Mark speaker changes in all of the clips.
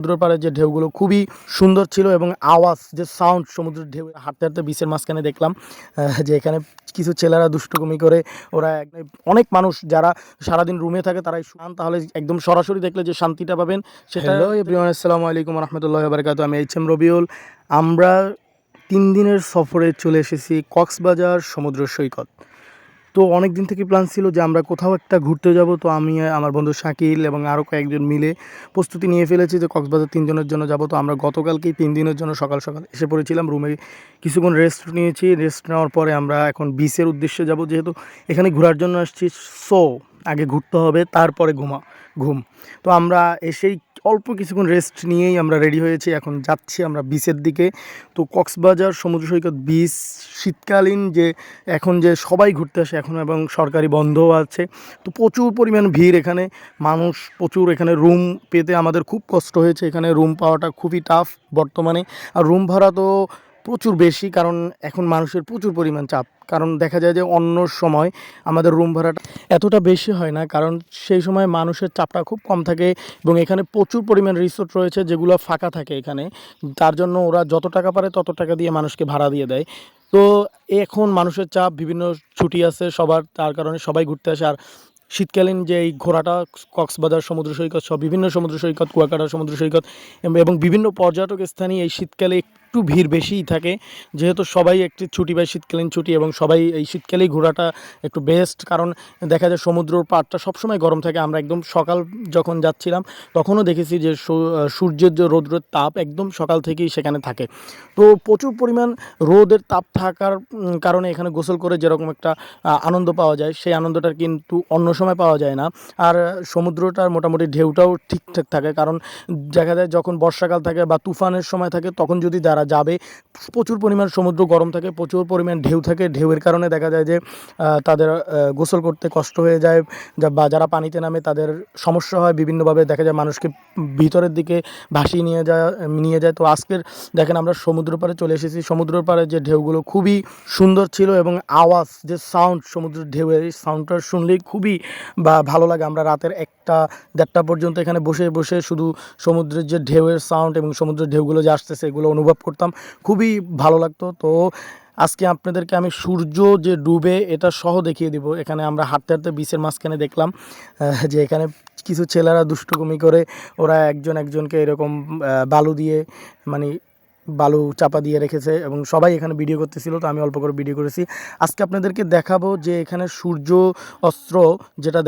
Speaker 1: সমুদ্রের পাড়ে যে ঢেউগুলো খুবই সুন্দর ছিল এবং আওয়াজ যে সাউন্ড সমুদ্রের ঢেউ হাঁটতে হাঁটতে বিচের মাঝখানে দেখলাম যে এখানে কিছু ছেলেরা দুষ্টুমি করে ওরা অনেক মানুষ যারা সারাদিন রুমে থাকে তারাই শান্ত, তাহলে একদম সরাসরি দেখলে যে শান্তিটা পাবেন সেটা। হ্যালো এভরিওয়ান, আসসালামু আলাইকুম রহমতুল্লাহি ওয়া বারাকাতুহু। আমি এইচ এম রবিউল। আমরা 3 দিনের সফরে চলে এসেছি কক্সবাজার সমুদ্র সৈকত। তো অনেক দিন থেকে প্ল্যান ছিল যে আমরা কোথাও একটা ঘুরতে যাব। তো আমি আমার বন্ধু শাকিল এবং আরও কয়েকজন মিলে প্রস্তুতি নিয়ে ফেলেছি যে কক্সবাজার 3 দিনের জন্য যাব। তো আমরা গতকালকেই 3 দিনের জন্য সকাল সকাল এসে পড়েছিলাম রুমে, কিছুক্ষণ রেস্ট নিয়েছি। রেস্ট নেওয়ার পরে আমরা এখন বিচের উদ্দেশ্যে যাব, যেহেতু এখানে ঘোরার জন্য আসছি। সো আগে ঘুরতে হবে, তারপরে ঘুম। তো আমরা এসেই অল্প কিছুক্ষণ রেস্ট নিয়েই আমরা রেডি হয়েছি, এখন যাচ্ছি আমরা বিচের দিকে। তো কক্সবাজার সমুদ্র সৈকত বিচ শীতকালীন যে এখন যে সবাই ঘুরতে আসে এখন, এবং সরকারি বন্ধও আছে। তো প্রচুর পরিমাণ ভিড় এখানে, মানুষ প্রচুর। এখানে রুম পেতে আমাদের খুব কষ্ট হয়েছে, এখানে রুম পাওয়াটা খুবই টাফ বর্তমানে। আর রুম ভাড়া তো প্রচুর বেশি, কারণ এখন মানুষের প্রচুর পরিমাণ চাপ। কারণ দেখা যায় যে অন্য সময় আমাদের রুম ভাড়াটা এতটা বেশি হয় না, কারণ সেই সময় মানুষের চাপটা খুব কম থাকে এবং এখানে প্রচুর পরিমাণ রিসোর্ট রয়েছে যেগুলো ফাঁকা থাকে এখানে। তার জন্য ওরা যত টাকা পারে তত টাকা দিয়ে মানুষকে ভাড়া দিয়ে দেয়। তো এখন মানুষের চাপ, বিভিন্ন ছুটি আছে সবার, তার কারণে সবাই ঘুরতে আসে। আর শীতকালীন যে এই ঘোরাটা কক্সবাজার সমুদ্র সৈকত সহ বিভিন্ন সমুদ্র সৈকত, কুয়াকাটা সমুদ্র সৈকত এবং বিভিন্ন পর্যটক স্থানে এই শীতকালে একটু ভিড় বেশিই থাকে, যেহেতু সবাই একটি ছুটি পায়, শীতকালীন ছুটি, এবং সবাই এই শীতকালেই ঘোরাটা একটু বেস্ট। কারণ দেখা যায় সমুদ্রের পাড়টা সবসময় গরম থাকে। আমরা একদম সকাল যখন যাচ্ছিলাম তখনও দেখেছি যে সূর্যের যে রৌদ্রের তাপ একদম সকাল থেকেই সেখানে থাকে। তো প্রচুর পরিমাণ রোদের তাপ থাকার কারণে এখানে গোসল করে যেরকম একটা আনন্দ পাওয়া যায়, সেই আনন্দটা কিন্তু অন্য সময় পাওয়া যায় না। আর সমুদ্রটার মোটামুটি ঢেউটাও ঠিকঠাক থাকে, কারণ দেখা যায় যখন বর্ষাকাল থাকে বা তুফানের সময় থাকে তখন যদি যারা যাবে, প্রচুর পরিমাণ সমুদ্র গরম থাকে, প্রচুর পরিমাণ ঢেউ থাকে। ঢেউয়ের কারণে দেখা যায় যে তাদের গোসল করতে কষ্ট হয়ে যায়, বা যারা পানিতে নামে তাদের সমস্যা হয় বিভিন্নভাবে। দেখা যায় মানুষকে ভিতরের দিকে ভাসিয়ে নিয়ে যায়। তো আজকের দেখেন আমরা সমুদ্র পাড়ে চলে এসেছি। সমুদ্রের পাড়ে যে ঢেউগুলো খুবই সুন্দর ছিল এবং আওয়াজ যে সাউন্ড সমুদ্রের ঢেউয়ের, এই সাউন্ডটা শুনলেই খুবই ভালো লাগে। আমরা রাতের 1টা-1:30 পর্যন্ত এখানে বসে বসে শুধু সমুদ্রের যে ঢেউয়ের সাউন্ড এবং সমুদ্রের ঢেউগুলো যে আসতেছে এগুলো অনুভব করতাম, খুবই ভালো লাগতো। তো আজকে আপনাদেরকে আমি সূর্য যে ডুবে এটা সহ দেখিয়ে দিব। এখানে আমরা হাঁটতে হাঁটতে বিচের মাঝখানে দেখলাম যে এখানে কিছু ছেলেরা দুষ্টুমি করে ওরা একজনকে এরকম বালু দিয়ে, মানে বালু চাপা দিয়ে রেখেছে এবং সবাই এখানে ভিডিও করতেছিল। তো আমি অল্প করে ভিডিও করেছি। আজকে আপনাদেরকে দেখাবো যে এখানে সূর্য অস্ত্র যেটা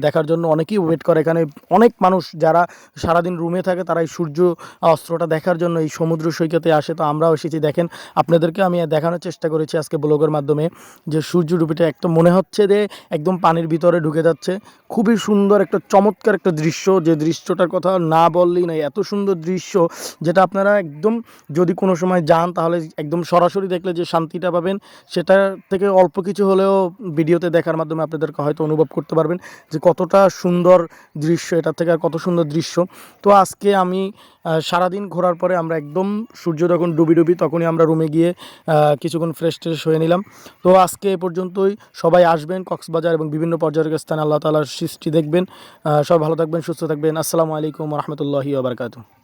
Speaker 1: দেখার জন্য অনেকেই ওয়েট করে। এখানে অনেক মানুষ যারা সারাদিন রুমে থাকে তারা এই সূর্য অস্ত্রটা দেখার জন্য এই সমুদ্র সৈকতে আসে। তো আমরাও এসেছি। দেখেন, আপনাদেরকে আমি দেখানোর চেষ্টা করেছি আজকে ব্লগের মাধ্যমে যে সূর্য ডুবিটা একদম মনে হচ্ছে যে একদম পানির ভিতরে ঢুকে যাচ্ছে। খুবই সুন্দর একটা চমৎকার একটা দৃশ্য, যে দৃশ্যটার কথা না বললেই নয়। এত সুন্দর দৃশ্য যেটা আপনারা একদম যদি কোনো সময় যান তাহলে একদম সরাসরি দেখলে যে শান্তিটা পাবেন, সেটা থেকে অল্প কিছু হলেও ভিডিওতে দেখার মাধ্যমে আপনাদেরকে হয়তো অনুভব করতে পারবেন যে কতটা সুন্দর দৃশ্য, এটা থেকে আর কত সুন্দর দৃশ্য। তো আজকে আমি সারাদিন ঘোরার পরে আমরা একদম সূর্য যখন ডুবি তখনই আমরা রুমে গিয়ে কিছুক্ষণ ফ্রেশ হয়ে নিলাম। তো আজকে এ পর্যন্তই। সবাই আসবেন কক্সবাজার এবং বিভিন্ন পর্যটক স্থানে, আল্লাহ তাআলার সৃষ্টি দেখবেন। সবাই ভালো থাকবেন, সুস্থ থাকবেন। আসসালামু আলাইকুম রহমতুল্লাহি ওয়া বারাকাতুহু।